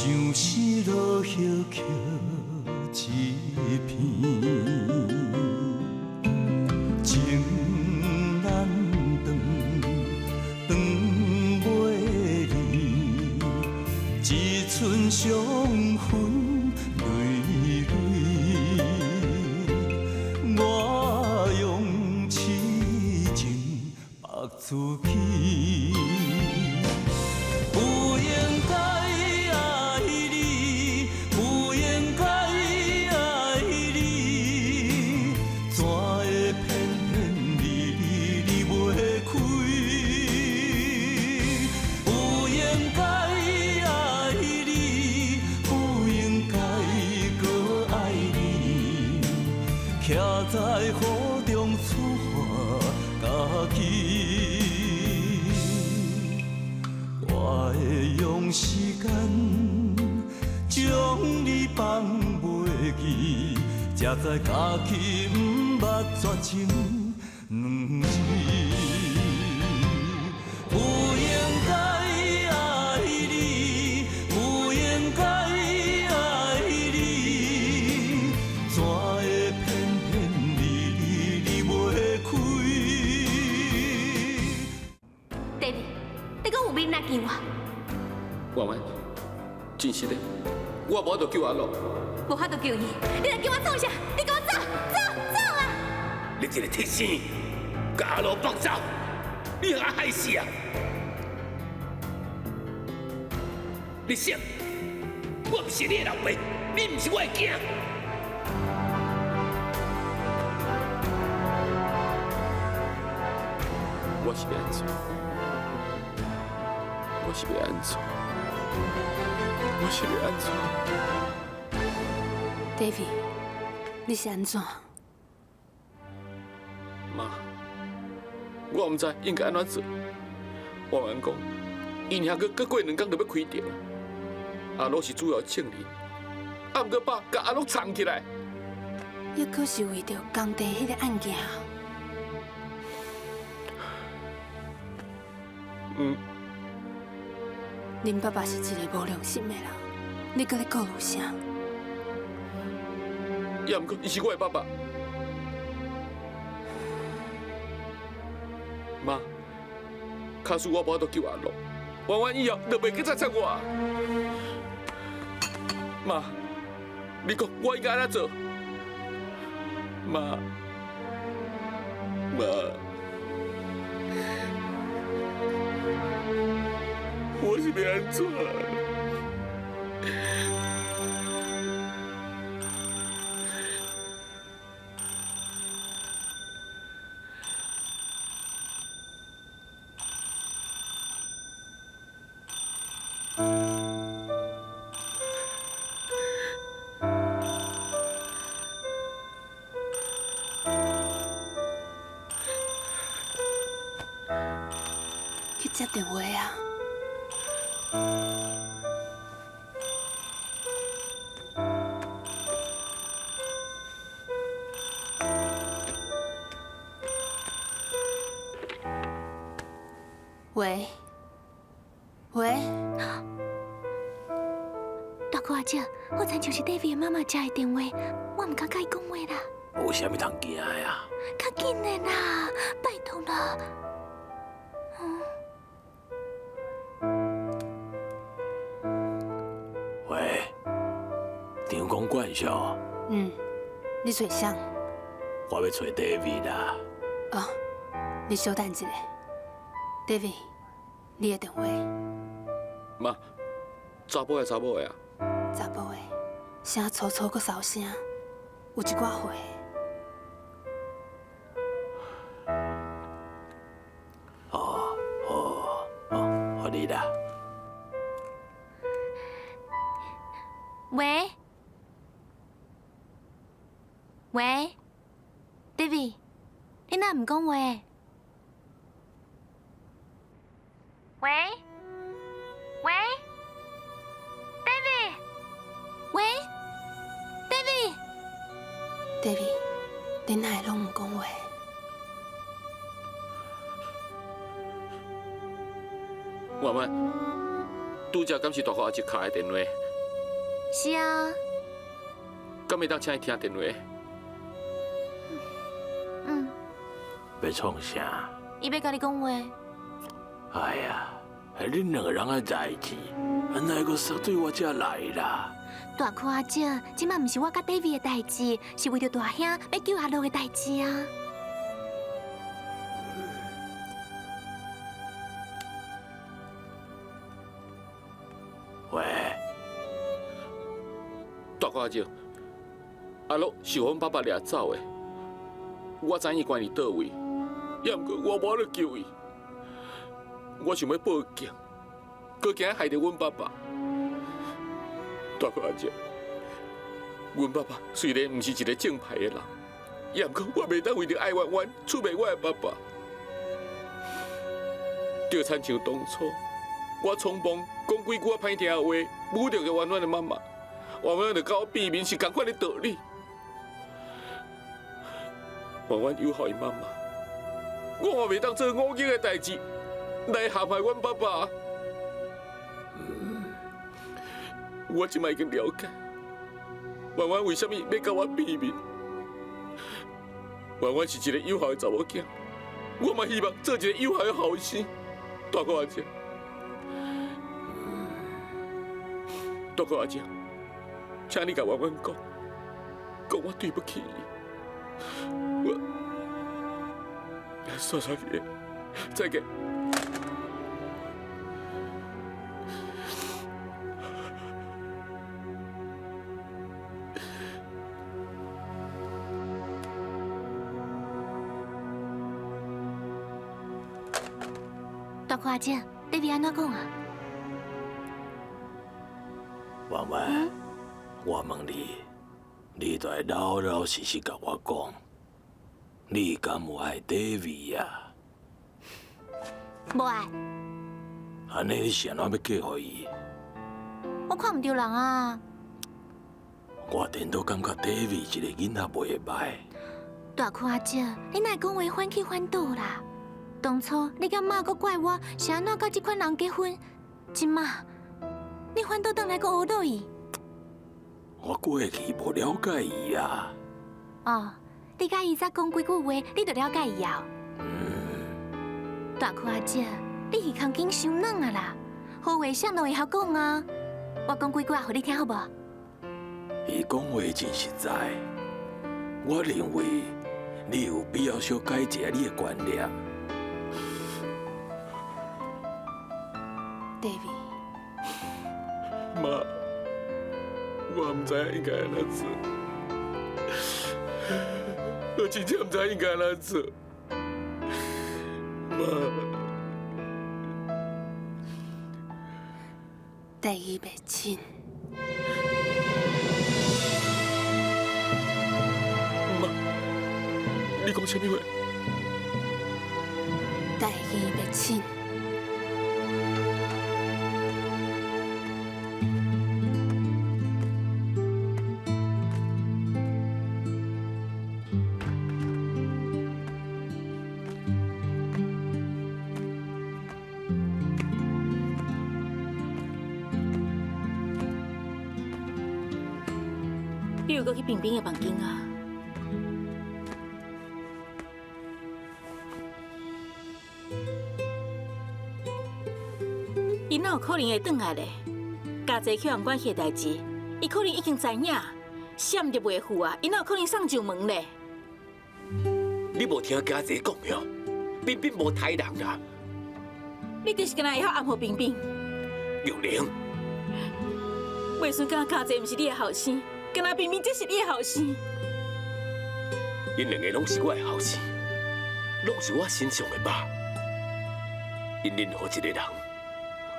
相思落叶曲一片，情难断，断袂离，一寸伤痕累累。我用痴情绑自己。 不应该爱你，不应该爱你，怎会偏偏离袂开？不应该爱你，不应该搁爱你，徛在雨中此花家己。 我会用时间将你放袂记，才知家己毋捌绝情两字。不应该爱你，不应该爱你，怎会偏偏离袂开 ？David， 你讲有面来救我？ 婉婉，真实的，我无法度救阿乐，无法度救伊，你来叫我创啥？你给我走，走，走啊！你这个铁生，甲阿乐放走，你害害死啊！你想，我不是你的老爸，你不是我的囝。我是要安怎？我是要安怎？ 我是要安怎 ？David， 你是安怎？妈，我唔知应该安怎做。婉婉讲，伊尔搁过2天就要开庭，阿乐是主要证人，啊，毋过爸甲阿乐藏起来。也可是为着工地迄个案件。恁爸爸是一个无良心的人，你搁咧顾虑啥？也毋过，伊是我的爸爸。妈，假使我无法度救阿乐，婉婉以后就袂去再睬我。妈，你讲我应该安怎做？妈，妈。 我是要安怎？去接电话啊！ 喂，喂，大哥阿姐，我亲像是 David 的妈妈接的电话，我唔敢甲伊讲话啦。有啥物通惊的呀？较紧的啦，拜托啦。喂，张公冠少。你找谁？我要找 David 啦。哦，你稍等一下 ，David。 你的电话，妈，查甫的查某的啊？查甫的，声粗粗搁骚声，有一寡岁。好，你啦。喂，喂 ，David， 你哪唔讲话？ 喂，喂 ，David， 喂 ，David，David， 你哪会拢唔讲话？婉婉，拄则敢是大哥阿叔敲的电话，是啊。敢会当请伊听电话？嗯，要创啥？伊要甲你讲话。哎呀，系恁两个人的代志，安怎个杀对我遮来啦？大哥阿姐，即摆毋是我甲 David 的代志，是为着大兄要救阿乐的代志啊。喂，大哥阿姐，阿乐是阮爸爸掠走的，我知伊关伫倒位，也毋过我无咧救伊，我想要报警，搁惊害着阮爸爸。大哥阿姐，阮爸爸虽然毋是一个正派的人，也毋过我袂当为着爱冤冤出卖我的爸爸，就亲像当初。我匆忙讲几句歹听的话，侮辱着婉婉的妈妈，婉婉就甲我变面是同款的道理。婉婉友好伊妈妈，我嘛袂当做忤逆的代志来陷害阮爸爸。我即摆已经了解，婉婉为什么要甲我变面。婉婉是一个友好的查某囝，我嘛希望做一个友好的后生。大哥阿姐。大哥阿姐，请你甲婉婉讲，讲我对不起伊。我，算爷，再见。大哥阿姐 ，David 安怎讲啊？婉婉，我问你，你就要老老实实甲我讲，你敢有爱 David 啊？无爱，安尼你是安怎要嫁予伊？我看唔到人啊。我颠倒感觉 David 一个囡仔袂歹。大哥阿姐，你哪会讲话反起反倒啦？当初你甲妈阁怪我是安怎甲这款人结婚，今嘛你反倒倒来阁学倒伊。我过去无了解伊啊。哦，你甲伊才讲几句话，你就了解伊啊？大哥阿姐，你耳孔紧伤软啊啦，好话啥都会晓讲啊。我讲几句话互你听好无？伊讲话真实在，我认为你有必要小改一下你的观念。David，妈，我唔知应该安怎做，我真正唔知应该安怎做。妈，第一袂亲，妈，你讲什么话？第一袂亲。你有搁去冰冰的房间啊？伊哪有可能会转来咧？家姐去人关系的代志，伊可能已经知影，闪着袂赴啊！伊哪有可能送上门咧？你无听家姐讲哟，冰冰无杀人啦。你就是干那会晓暗号冰冰？玉玲，袂顺讲家姐毋是你的后生。干那明明这是你的后生，因两个拢是我的后生，拢是我身上的肉。因任何一个人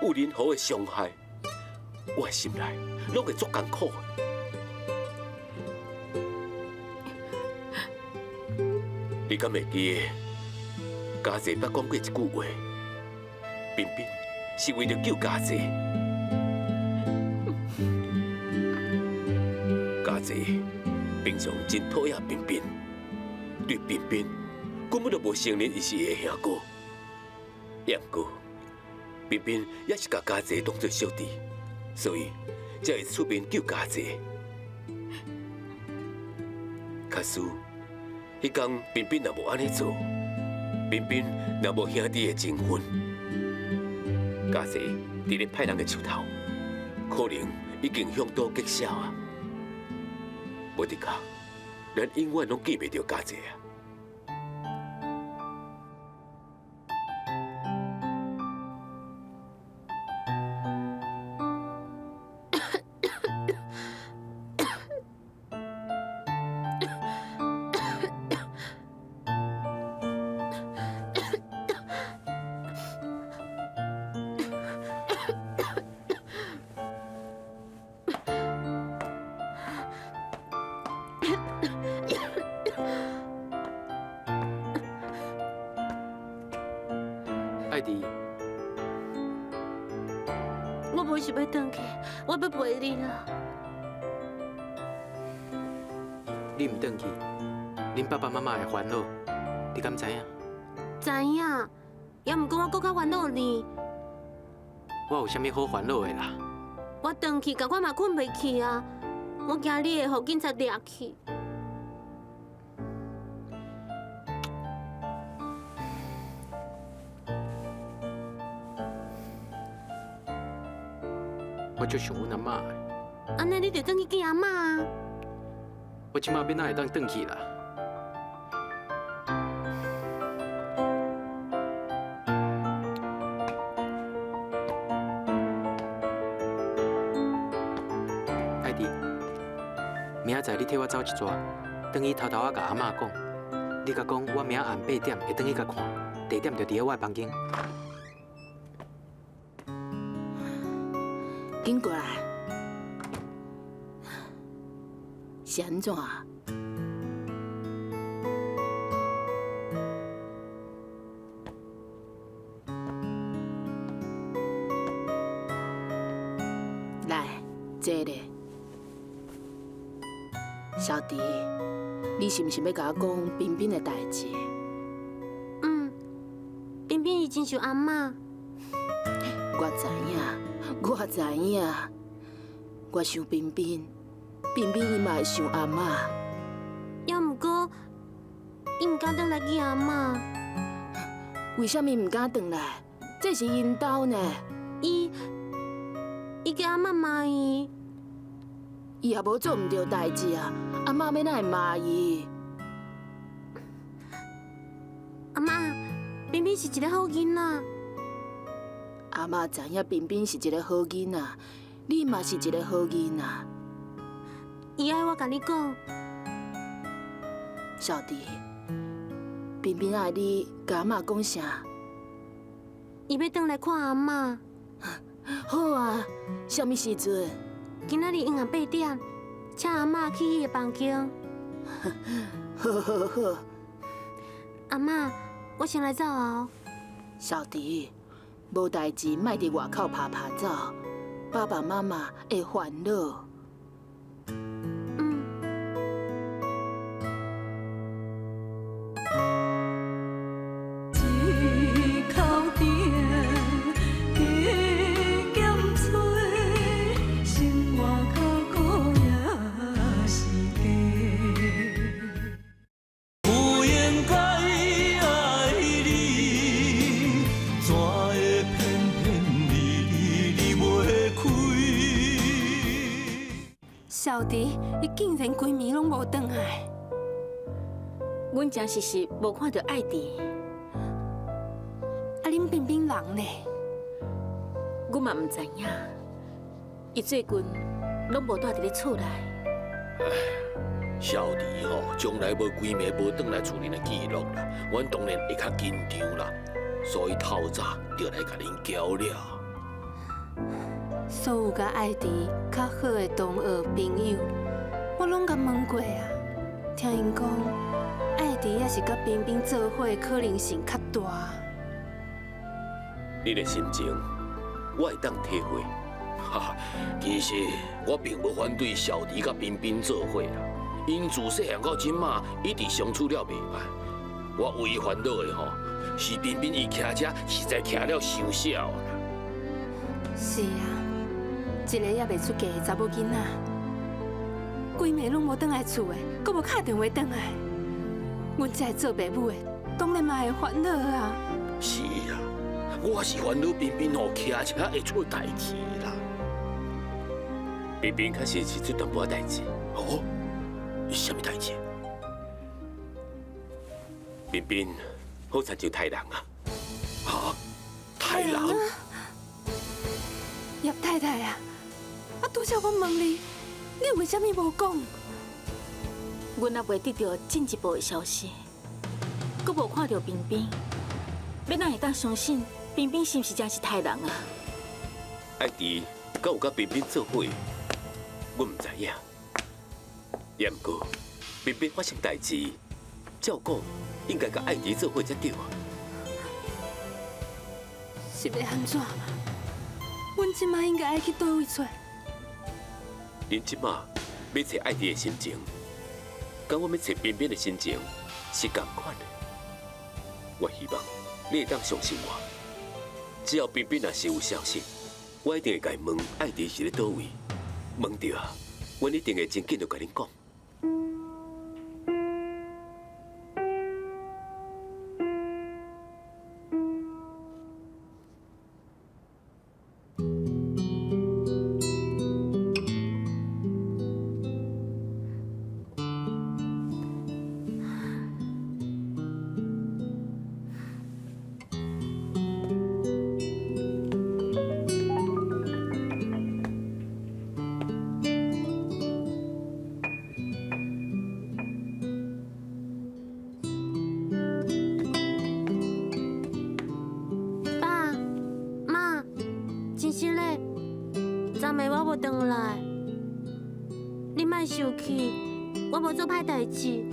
有任何的伤害，我的心内拢会足艰苦的。你敢会记得家姐捌讲过一句话？冰冰是为了救家姐。家姐平常真讨厌冰冰，对冰冰根本就无承认伊是伊的兄哥。也毋过，冰冰也是把家姐当作小弟，所以才会出面救家姐。假使迄天彬彬若无安尼做，彬彬若无兄弟的情分，家姐伫咧歹人的手头，可能已经向刀结痟啊！无得讲，咱永远拢见袂着家姐啊！艾迪，我无想要回去，我要陪你了。你唔回去，恁爸爸妈妈会烦恼，你敢知影？知影，也毋过我搁较烦恼呢。我有啥物好烦恼的啦？我回去，甲我嘛困袂去啊！我惊你会互警察抓去。我就想阮阿嬷的，安尼你就回去见阿嬷啊！我即马要哪会当回去啦？艾迪，明仔载你替我走一逝，等去偷偷仔甲阿嬷讲，你甲讲我明仔暗8点会等去甲看，地点就伫咧我的房间。紧过来，是安怎？来，坐咧。小弟，你是毋是要甲我讲彬彬的代志？彬彬已经想阿嬷。我知影，我知影，我想彬彬，彬彬伊嘛会想阿嬷。也毋过，伊毋敢回来见阿嬷。为什么唔敢回来？这是因兜呢。伊甲阿嬷骂伊。伊也无做唔对代志啊，阿嬷要哪会骂伊？阿嬷，彬彬是一个好囡仔。阿嬷知影彬彬是一个好囡仔，你嘛是一个好囡仔。伊爱我甲你讲，小弟，彬彬爱你甲阿嬷讲啥？伊要回来看阿嬷。好啊，什么时阵？今仔日阴暗8点，请阿嬷去伊的房间。好好好，阿嬷，我先来走哦。小弟，无代志，莫伫外口爬爬走，爸爸妈妈会烦恼。一口鼎加减吹，心外口苦也是假。不应该爱你，怎会偏偏你袂开？小弟，你竟然规暝拢无回来。阮真是无看到艾迪，啊，恁彬彬人呢？阮嘛唔知影，伊最近拢无待伫咧厝内。小弟吼，将来要几暝无转来厝里的记录啦，阮当然会较紧张啦，所以透早就来甲恁交了。所有甲艾迪较好的同学朋友，我拢甲问过啊。听因讲，艾迪也是甲彬彬做伙的可能性较大。你的心情，我会当体会。哈哈，其实我并无反对小弟甲彬彬做伙啦，因自细汉到今仔一直相处了袂歹。我唯一烦恼的吼，是彬彬伊骑车实在骑了伤少啦。是啊，一个也未出嫁的查某囡仔，规暝拢无转来厝的，阁无敲电话转来，阮这个做爸母的，当然嘛会烦恼啊。是啊，我是烦恼彬彬吼骑车会出代志啦。彬彬确实是出淡薄仔代志。哦，什么代志？彬彬好亲像太人啊！啊，太人？叶太太啊，拄则我问你，你为什么无讲？阮也未得到进一步的消息，阁无看到彬彬，要哪会当相信彬彬是毋是真是太人啊？爱弟敢有甲彬彬做伙？我唔知影。也毋过，彬彬发生代志，照讲应该甲爱弟做伙才对啊。是要安怎？阮即马应该爱去倒位找？恁即马要找爱弟的心情，跟我们找彬彬的心情是同款的。我希望你会当相信我，只要彬彬若是有消息，我一定会甲伊问爱弟是咧倒位。问到啊，我一定会真紧就甲恁讲。爸妈，真实嘞，昨暝我无回来，你莫生气，我无做歹代志。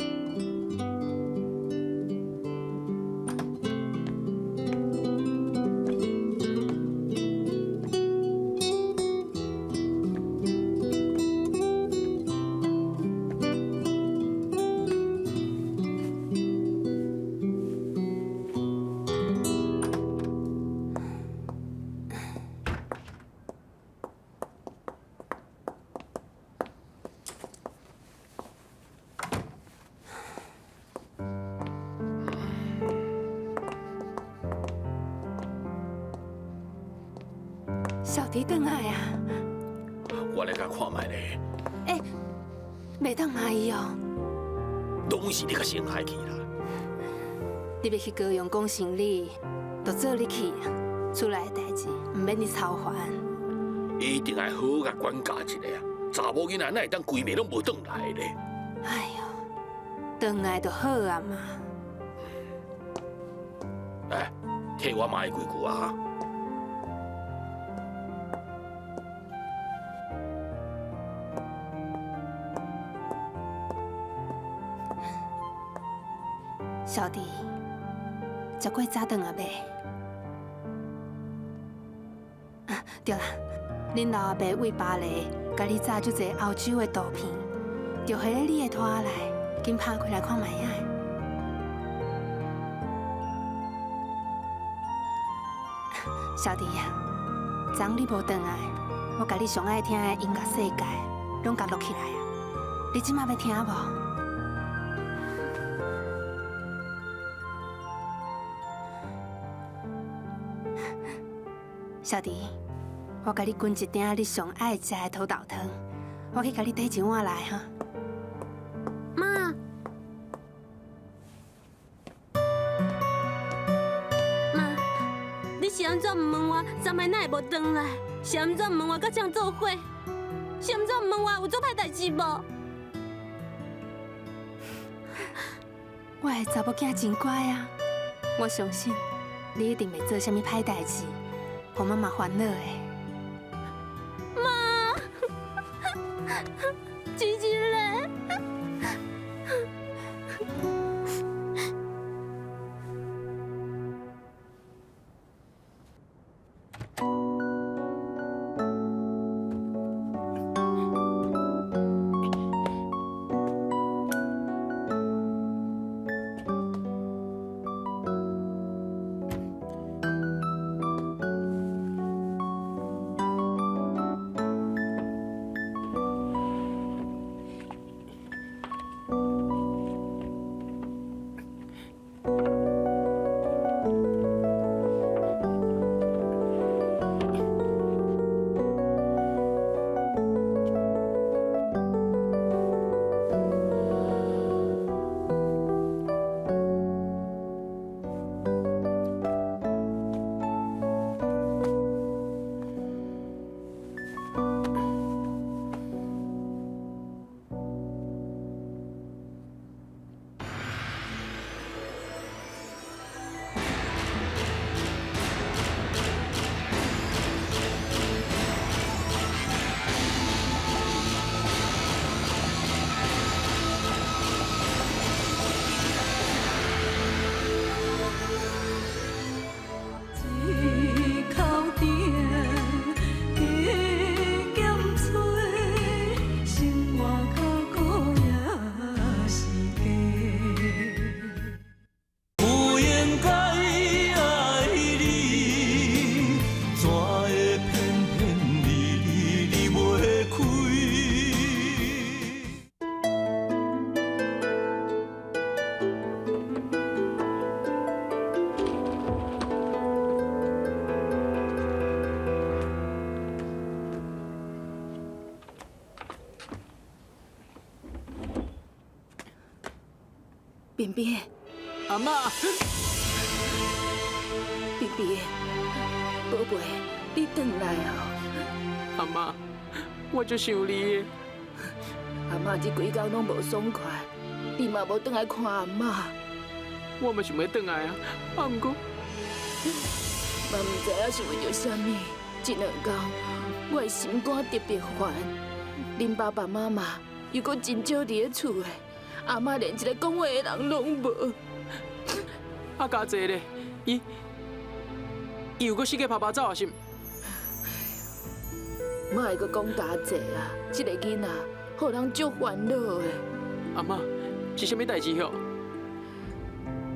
小弟转来啊！我来甲看卖咧，袂当骂伊哦。拢是你甲先害去啦。你要去高雄讲生理，就做你去啊。厝内的代志，唔免你操烦。一定爱好好甲管教一下啊！查某囡仔哪会当规暝拢无转来咧？哎呦，转来就好啊嘛。来，替我骂伊几句啊！小弟，食过早顿啊未？啊，对啦，恁老阿伯为芭蕾，甲你炸足侪欧洲的图片，就下咧你的拖内，紧拍开来看卖啊！小弟啊，昨你无转来，我甲你上爱听的音乐世界，拢甲录起来啊！你即马要听无？小弟，我甲你滚一鼎你上爱食的土豆汤，我去甲你带一碗来哈。妈，妈，你是安怎唔问我昨暝哪会无转来？是安怎唔问我甲谁做伙？是安怎唔问我有做歹代志无？我的查某囝真乖啊，我相信你一定袂做啥物歹代志，互妈妈烦恼的。妈，真是嘞。冰冰，阿嬷，冰冰，宝贝，你回来哦。阿嬷，我就想你的。阿嬷这几天拢无爽快，你嘛无回来看阿嬷。我嘛想要回来啊，啊毋过，嘛毋知影是为着啥物，这2天我的心肝特别烦。恁爸爸妈妈又搁真少伫咧厝诶，阿嬷连一个讲话的人拢无。啊家姐咧，伊有搁四界拍拍走啊是毋？莫会搁讲家姐啊，这个囡仔互人足烦恼的。阿嬷，是啥物代志哟？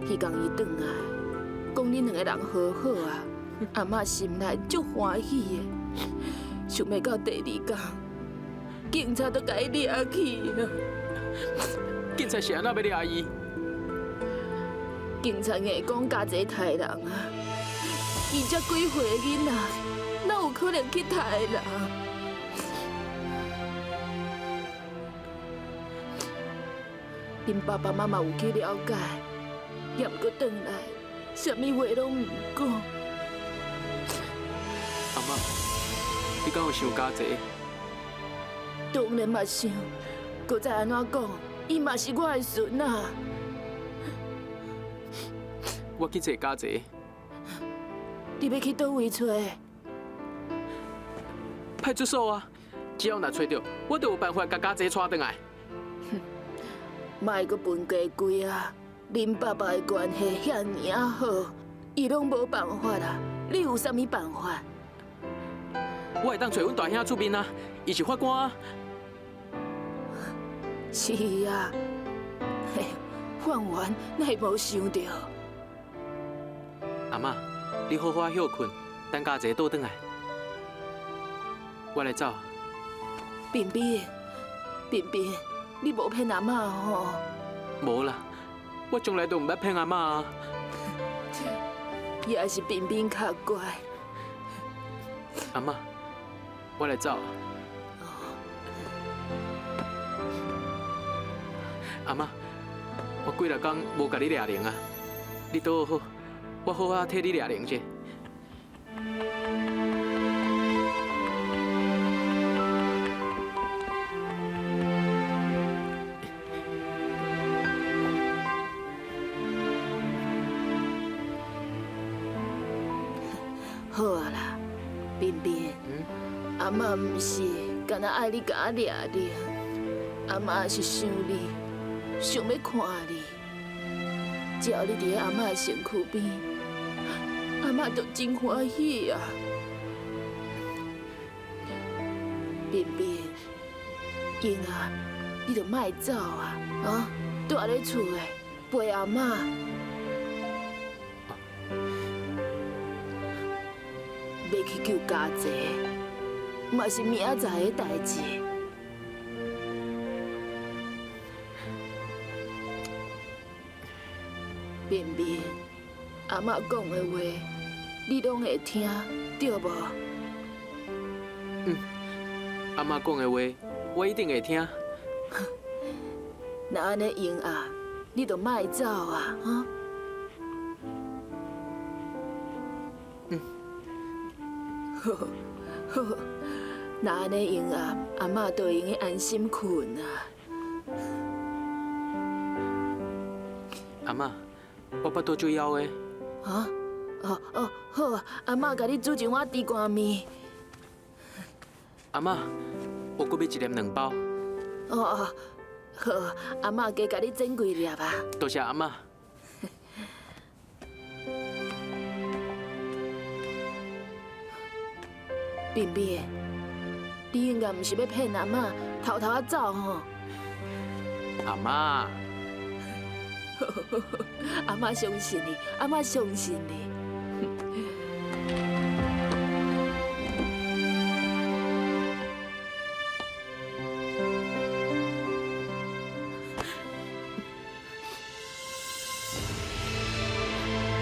迄天伊转来，讲恁2个人和好啊，阿嬷心内足欢喜的。想要到第2天，警察都甲伊抓去了。警察是安怎要抓伊？警察硬讲家姐杀人啊！伊才几岁的囡仔，哪有可能去杀人？恁爸爸妈妈有去了解，也毋过转来，啥物话拢毋讲。阿嬷，你敢有想家姐？当然嘛想，搁再安怎讲，伊嘛是我的孙啊！我去找家姐。你要去倒位找？派出所啊！只要若找到，我就有办法甲家姐带回来。莫搁分家规啊！恁爸爸的关系遐尔啊好，伊拢无办法啦。你有啥物办法？我会当找阮大兄出面啊，伊是法官啊。是啊，嘿，犯完哪会无想到？阿嬷，你好好休困，等家姐倒转来。我来走。冰冰，冰冰，你无骗阿嬷吼？无啦，我从来都唔捌骗阿嬷啊。也是冰冰较乖。阿嬷，我来走。阿嬷，我几日天无甲你抓铃啊，你倒好，我好好替你抓铃者。好啊啦，冰冰，阿嬷毋是干那爱你甲我掠你，阿嬷是想你，想要看你。只要你伫咧阿嬷的身躯边，阿嬷就真欢喜啊。冰冰，英啊，你就莫走啊，啊，住咧厝诶，陪阿嬷。要去救家姐，嘛是明仔载的代志。冰冰，阿嬷讲的话，你拢会听，对无？阿嬷讲的话，我一定会听。那安尼英啊，你就莫走啊，哈。好，好，那安尼用啊，阿嬷就会用去安心困啊。阿嬷，我腹肚最枵的。啊？哦，好啊，阿嬷甲你煮一碗猪肝面。阿嬷，我搁要一粒2包。哦，好，阿嬷加甲你整几粒啊。多谢阿嬷。冰冰，你应该毋是要骗阿嬷偷偷走吼？阿嬷，阿嬷相信你，阿嬷相信你。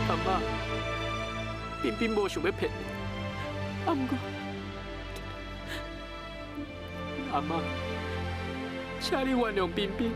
阿嬷，冰冰无想要骗你，啊毋过。阿嬷，请你原谅冰冰。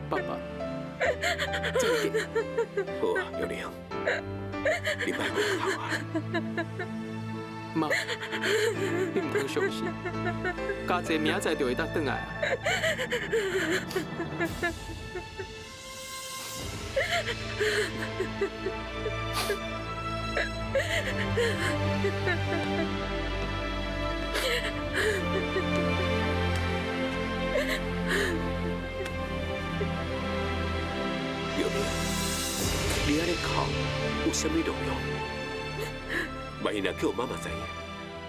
爸爸，这个好啊，幼玲，你别哭好啊。妈，你唔通伤心，家姐明仔载就会当转来啊。幼玲，你安尼哭有啥物路用？万一若叫妈妈知影，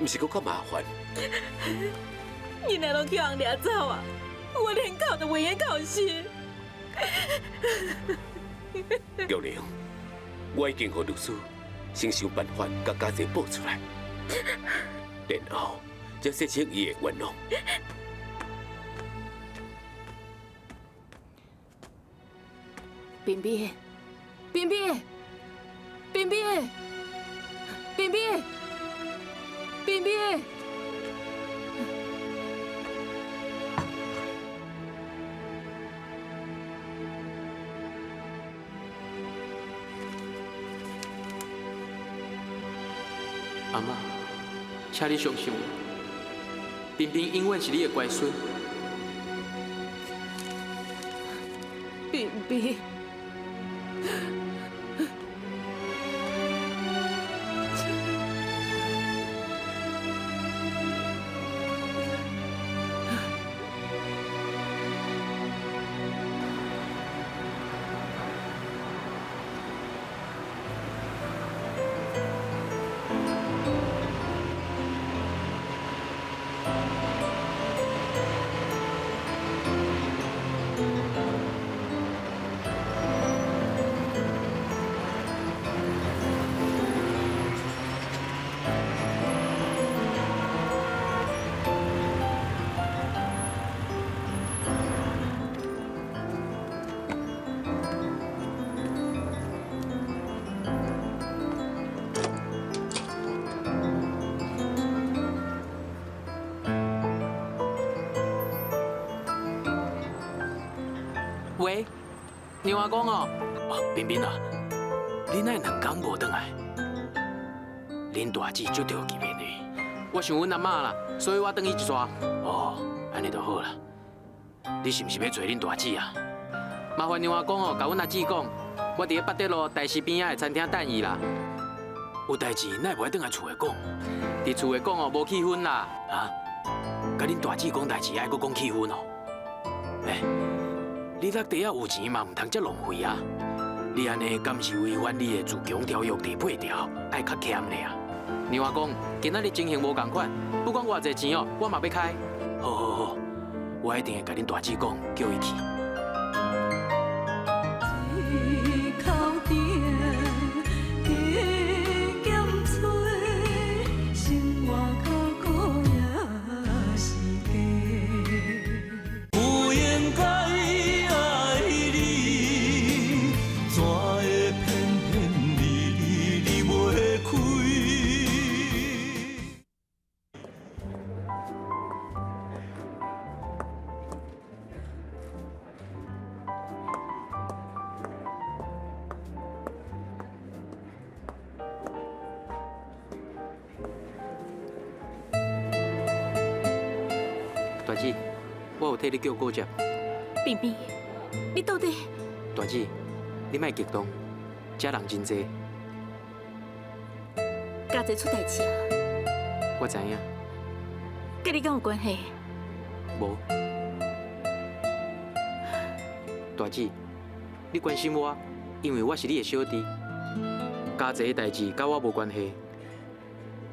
毋是搁较麻烦。你若拢叫人掠走啊，我连考都袂晓考试。幼玲，我已经和律师先想办法甲家姐报出来，然后才说清伊的愿望。冰冰，冰冰，冰冰，冰冰，冰冰。阿妈，请你相信我，冰冰永远是你的乖孙。冰冰。喂，娘阿公哦，冰冰啊，你哪2天无回来？恁大姊足着急的呢。我想阮阿嬷啦，所以我等伊一撮。哦，安尼就好啦。你是毋是要找恁大姊啊？麻烦娘阿公哦，甲阮阿姊讲，我伫咧北德路大溪边仔的餐厅等伊啦。有代志，哪会袂倒来厝的讲？伫厝的讲哦，无气氛啦。啊？甲恁大姊讲代志，还阁讲气氛哦？你落地啊有钱嘛，唔通遮浪费啊！你安尼敢是违反你的自强条约第8条，爱较欠咧啊！娘阿公，今仔日情形无共款，不管偌济钱哦，我嘛要开。好，我一定会甲恁大姊讲，叫伊去。大姊，我有替你叫过接。冰冰，你到底？大姊，你莫激动，遮人真多。家姐出代志啊？我知影。跟你敢有关系？无。大姊，你关心我，因为我是你的小弟。家姐的代志甲我无关系。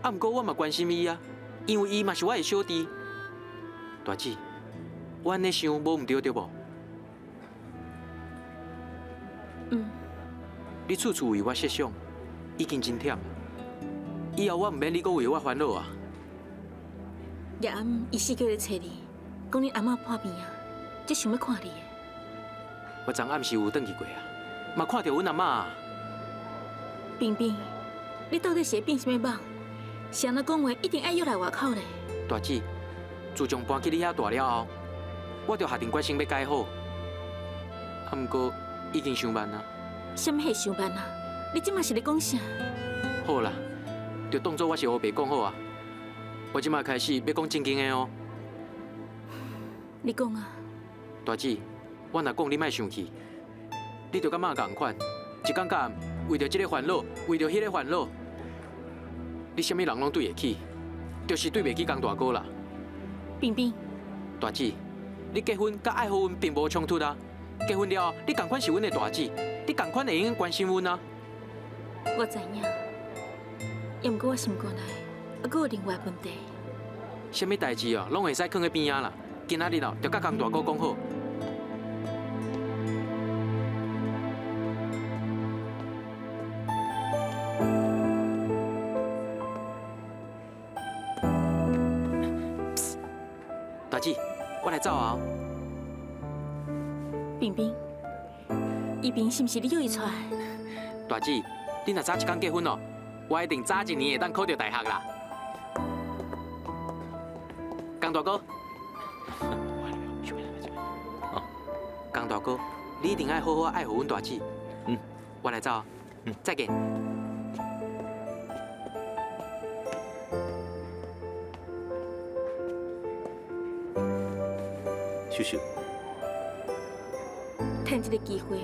啊，毋过我嘛关心伊啊，因为伊嘛是我的小弟。大姊，我安尼想无毋对对无？你处处为我设想，已经真忝。以后我毋免你搁为我烦恼啊。夜暗伊四叫咧找你，讲恁阿嬷破病啊，只想要看你的。我昨暗时有转去过啊，嘛看到阮阿嬷啊。冰冰，你到底是在变什么梦？是安怎讲话一定爱约来外口咧？大姊，自从搬去你遐大了后，我就下定决心要改好。啊，毋过已经伤慢啊。什么是上班啊？你即马是咧讲啥？好啦，就当作我是黑白讲好啊。我即马开始要讲正经的哦。你讲啊。大姊，我若讲你莫生气，你就感觉共款，一天到晚为着这个烦恼，为着迄个烦恼，你什么人拢对得起，就是对袂起江大哥啦。冰冰，大姊，你结婚甲爱好阮并无冲突啊。结婚了后，你同款是阮的大姊，你同款会用关心阮啊。我知影，也毋过我心肝内还阁有另外问题。什么代志哦，拢会使囥喺边仔啦。今仔日哦，就甲江大哥讲好。大姊，我来走啊。冰冰，伊平是毋是你约伊出来？大姊，你若早一天结婚哦，我一定早一年会当考到大学啦。江大哥，江大哥，你一定爱好好爱护阮大姊。我来走啊。再见。秀秀。趁这个机会，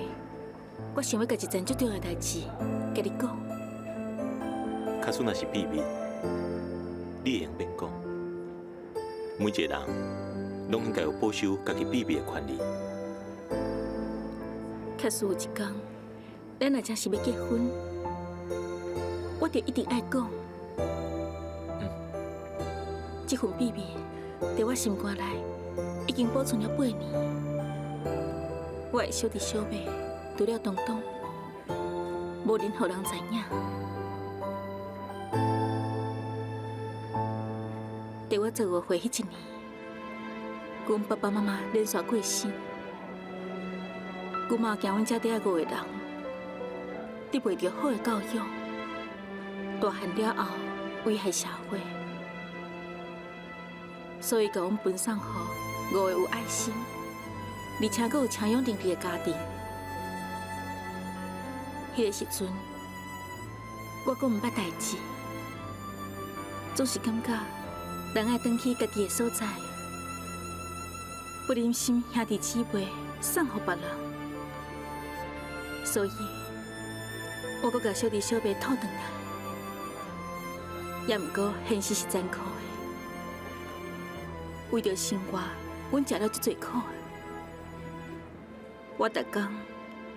我想要甲一件最重要的代志甲你讲。假使若是秘密，你会用免讲。每一个人拢应该有保守家己秘密的权利。假使有一天，咱若真是要结婚，我就一定爱讲。这份秘密在我心肝内已经保存了8年。我的小弟小妹除了东东，无任何人知影。在我15岁迄一年，阮爸爸妈妈连续过身，阮妈惊阮遮底下5个人，得袂到好的教育，大汉了后危害社会，所以甲阮分送予5个有爱心，而且阁有请养能力的家庭。迄个时阵，我阁毋捌代志，总是感觉人爱回去家己的所在，不忍心兄弟姊妹送予别人，所以我阁甲小弟小妹讨回来。也毋过现实是残酷的，为着生活，阮食了足侪苦。我逐工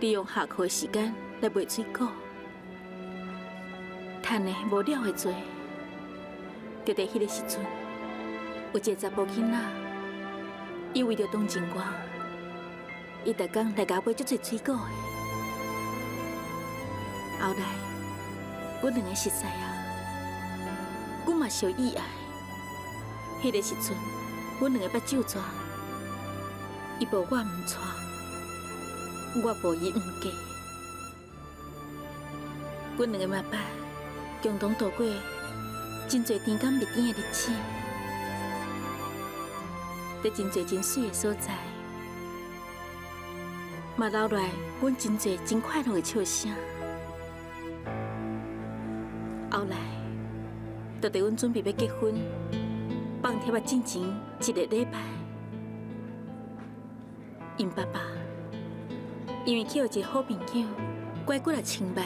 利用下课的时间来卖水果，赚的无了的多。就在迄个时阵，有一个查甫囡仔，伊为着同情我，伊逐工来甲我买足侪水果的。后来，阮两个熟识啊，阮嘛相意爱。迄个时阵，阮两个捌酒庄，伊无我毋娶，我无伊毋嫁。阮两个嘛捌共同度过真侪甜甘蜜甜的日子，在真侪真水的所在，嘛留来阮真侪真快乐的笑声。后来，就在阮准备要结婚，放贴仔进前1个礼拜，因爸爸因为去互一个好朋友拐过来千万，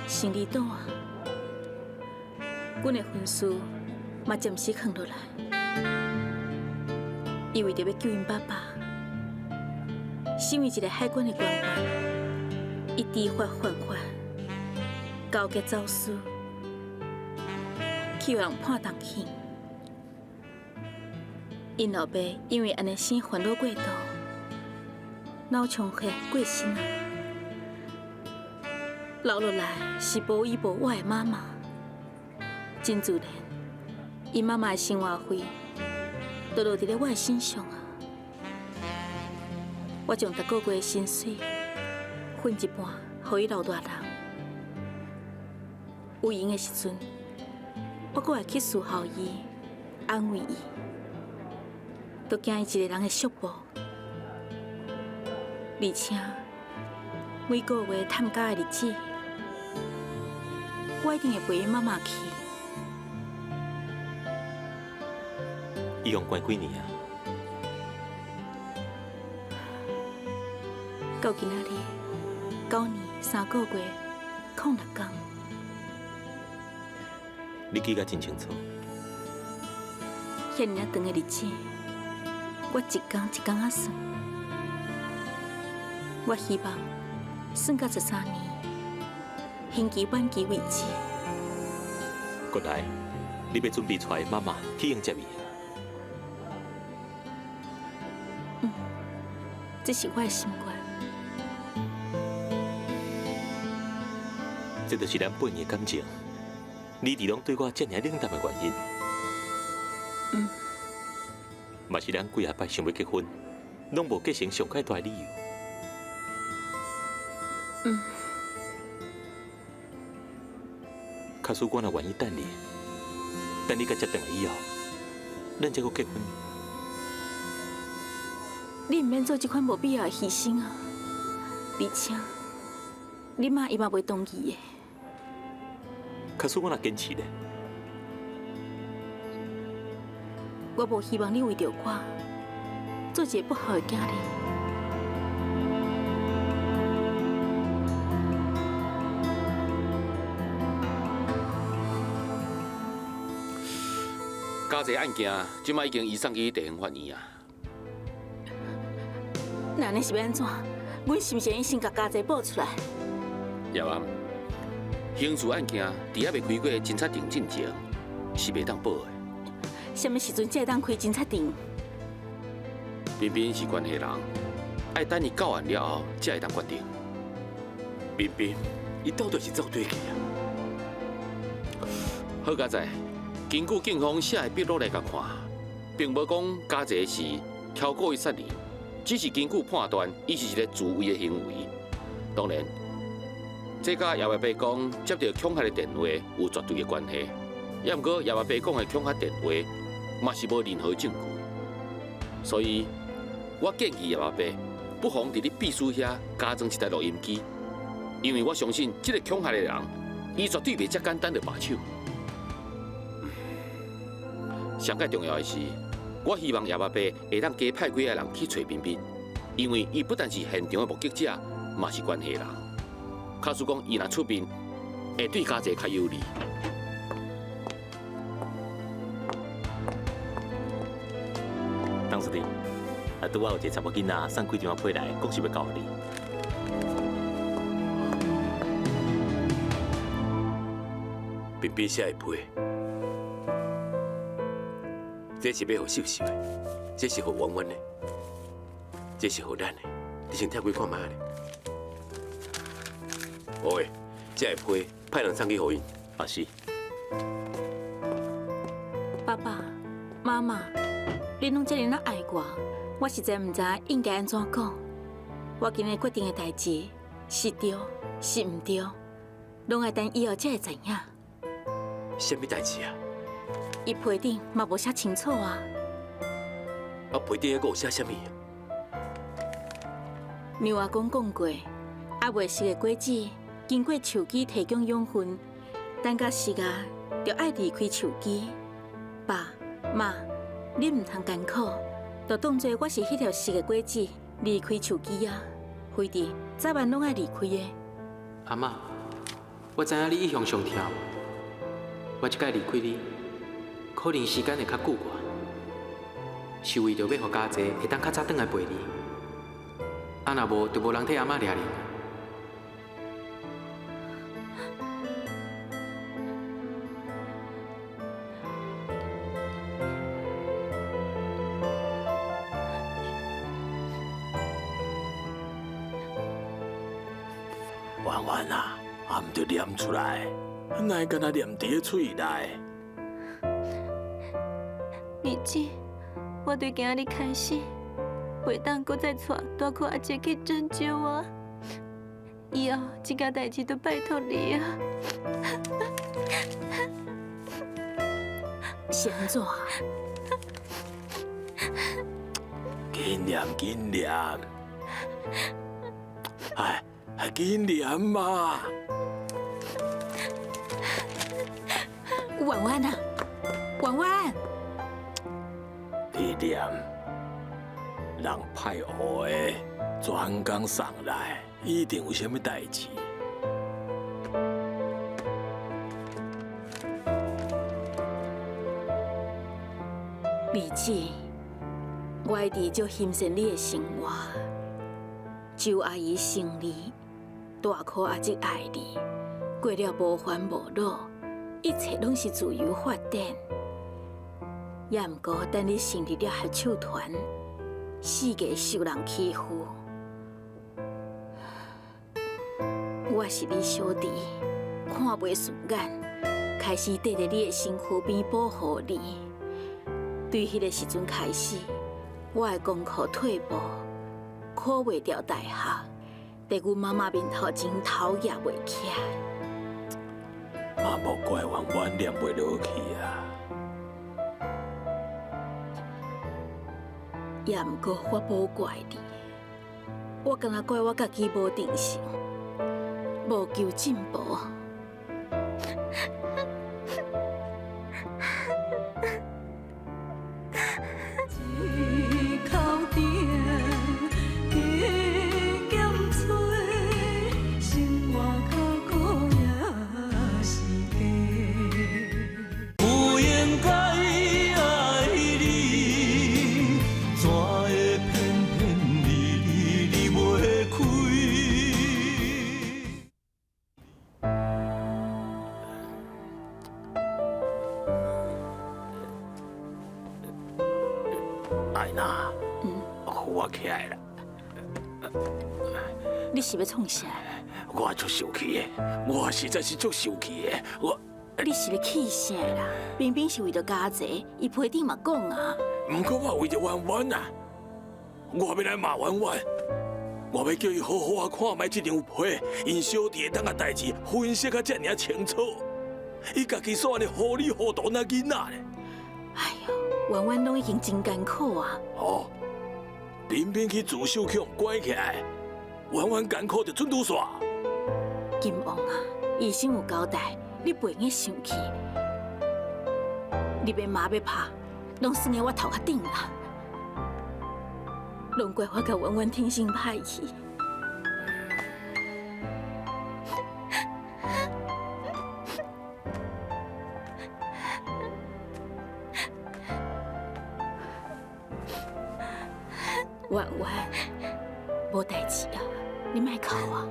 生理岛啊，阮的婚事嘛暂时放落来。伊为着要救因爸爸，身为一个海关的官员，伊知法犯法，勾结走私，去互人判重刑。因老爸因为安尼生烦恼过度，脑充血过身啊。留落来是无依无我的妈妈，真自然，伊妈妈的生活费都落伫咧我的身上啊。我将逐个月的薪水分一半，互伊留大人。有闲的时阵，我阁会去侍候伊，安慰伊，都惊伊一个人会寂寞。而且每个月探家的日子，我一定会陪伊妈妈去。伊用关几年啊？到今仔日9年3个月06天。你记得真清楚。遐尔长的日子，我一天一天啊算。我希望算到13年，刑期满期为止。过来，你要准备带妈妈去迎接伊。这是我的心愿。这就是咱8年的感情，你哋拢对我这么冷淡的原因。嘛是咱几下摆想要结婚，拢无结成上介大的理由。假使我若愿意等你甲接回来以后，咱才阁结婚。你唔免做这款无必要的牺牲啊！而且，你妈伊嘛袂同意的。假使我若坚持咧，我无希望你为着我做一个不好的囝儿。家姐案件，即摆已经移送去地方法院啊。那安尼是要安怎？阮是毋是应先甲家姐报出来？叶安，刑事案件伫还未开过侦查庭进前，是袂当报的。什么时阵才会当开侦查庭？彬彬是关系人，爱等伊告完了后，才会当决定。彬彬，伊到底是走对去啊？好，家姐，根据警方写的笔录来甲看，并无讲家姐是超故意杀人，只是根据判断，伊是一个自卫的行为。当然，这甲叶爸爸讲接到恐吓的电话有绝对的关系。也毋过叶爸爸讲的恐吓电话，嘛是无任何证据。所以，我建议叶爸爸不妨伫你秘书遐加装一台录音机，因为我相信这个恐吓的人，伊绝对袂遮简单就罢手。上界重要的是，我希望叶爸爸会当加派几个人去找彬彬，因为伊不但是现场的目击者，嘛是关系人。假使讲伊若出面，会对家姐较有利。当司令，拄仔有一个查某囡仔送几张批来，讲是要交你。彬彬写的批，这是要互秀秀的，这是互圆圆的，这是互咱的。你先贴几看卖咧。喂，这个批派人送去互因。啊是。爸爸妈妈，恁拢遮尔爱我，我实在毋知应该安怎讲。我今日决定的代志是对是毋对，拢爱等以后才会知影。什么代志啊？伊批顶嘛无写清楚啊。啊，批顶还有写什么？娘阿公讲过，啊未熟的果子经过树枝提供养分，等到熟啊，就爱离开树枝。爸妈，你唔通艰苦，就当作我是迄条熟的果子离开树枝啊。非得早晚拢爱离开的。阿嬷，我知影你意向上跳，我即摆离开你，可能时间会较久寡，是为着要互家姐会当较早转来陪你。啊，若无就无人替阿嬷抓哩。婉婉啊，啊，唔着念出来，哪会敢若念伫咧嘴内？日子，我对今日开始，袂当搁再带大哥阿姐去拯救我。以后这件代志都拜托你啊！是安怎？紧念紧念，哎，紧念嘛！婉婉啊，婉婉，你念，人派学的，专工送来，一定有啥物代志。丽子，我一直就欣赏你的生活。周阿姨生你，大哥阿姐爱你，过了无烦无恼，一切拢是自由发展。也毋过等你成立了合唱团，四界受人欺负。我是你小弟，看袂顺眼，开始缀在你的身躯边保护你。对迄个时阵开始，我的功课退步，考袂掉大学，在阮妈妈面头前头也袂起来。嘛莫怪婉婉念袂落去啊！也毋过我无怪你，我敢若怪我家己无定性，无求进步。不应该爱你，怎会偏偏离袂开？艾娜，扶我起来啦！你是要创啥？我足生气的，我实在是足生气的，你是要气啥啦？明明是为着家姐，伊批顶嘛讲啊。毋过我为着婉婉啊，我要来骂婉婉，我要叫伊好好啊看卖这张批，因小弟的当个代志分析啊遮尔清楚，伊家己煞安尼糊里糊涂那囡仔咧。哎呦，婉婉拢已经真艰苦啊。哦，偏偏去自首去互关起来，婉婉艰苦就准拄煞。金王啊，医生有交代，你袂用生气，你要骂要拍，拢算在我头壳顶啦。拢怪我甲婉婉天生歹去。婉婉，无代志啊，你莫哭啊。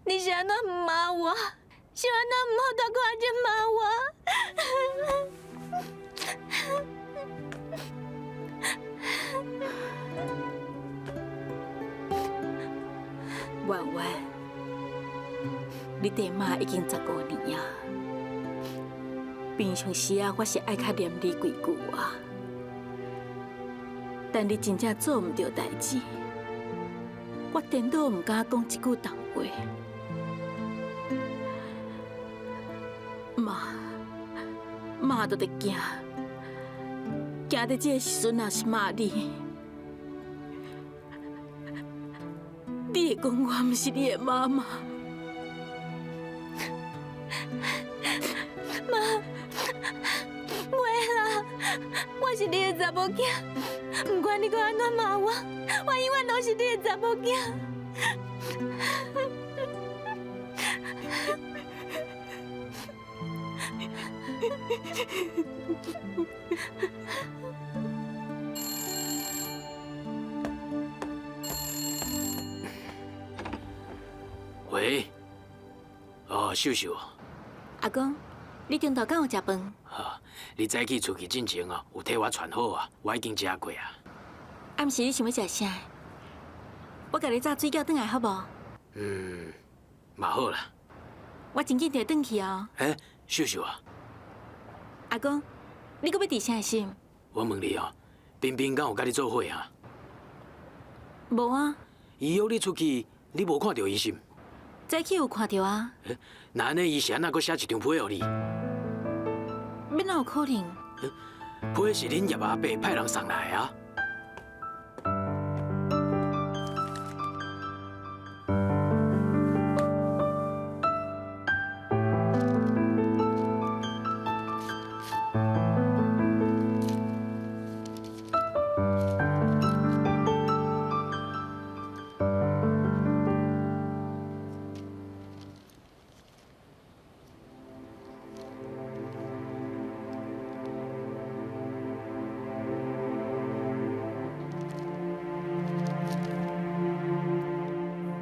你是安怎骂我？是安怎唔好大哥阿姐骂我？婉婉，你爹妈已经15年啊。平常时啊，我是爱较念你几句啊。但你真正做唔到代志，我颠倒唔敢讲一句重话。妈都得惊，惊在这个时阵若是骂你，你会讲我唔是你的妈妈。妈，袂啦，我是你的查某囝，不管你搁安怎骂我，我永远都是你的查某囝。喂，哦，秀秀，阿公，你中昼敢有食饭？啊，你早起出去进前哦，有替我传好啊，我已经食过啊。暗时你想要食啥？我甲你炸水饺转来好无？嘛好啦。我真紧就转去哦。秀秀啊，阿公，你搁要伫啥的心？我问你哦，冰冰敢有甲你做伙啊？无啊，伊约你出去，你无看到伊是？早起有看到啊。那安尼伊是安那搁写一张批互你？要哪有可能？批是恁叶阿伯派人送来啊。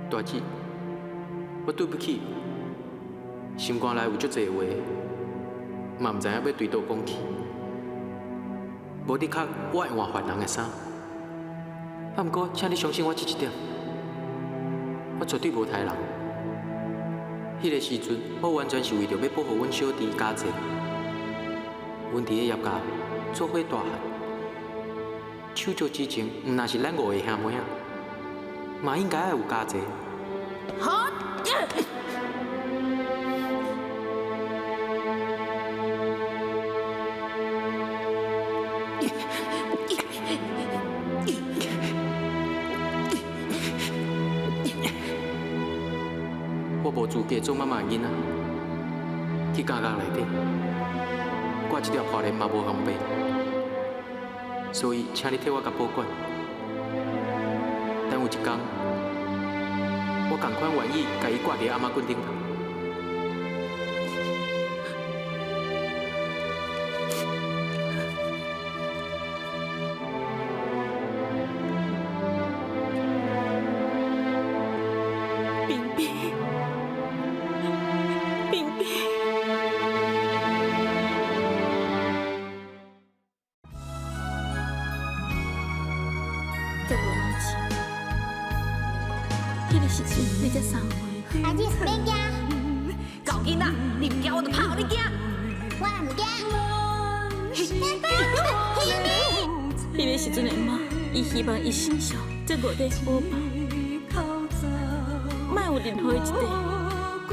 大姐，我对不起，心肝内有足侪话，嘛唔知影要对倒讲去。无的确，我会换犯人的衫。啊，不过，请你相信我这一点，我绝对无杀人。迄个时阵，我完全是为着要保护阮小弟家姐。阮伫个业界做伙大汉，手足之情，唔那是咱五个兄妹啊，嘛应该爱有家姐。好。我无资格做妈妈的囡仔，去家家内底，挂一条破链嘛无方便，所以请你替我甲保管。等有一天，我同款愿意甲伊挂伫阿妈棍顶头。迄个时阵，你才3岁。阿姊别惊，狗囡仔，你唔惊我就怕你惊。我唔惊。迄个时阵的妈，伊希望伊身上这5块宝宝，莫有任何一块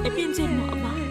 会变做烂肉。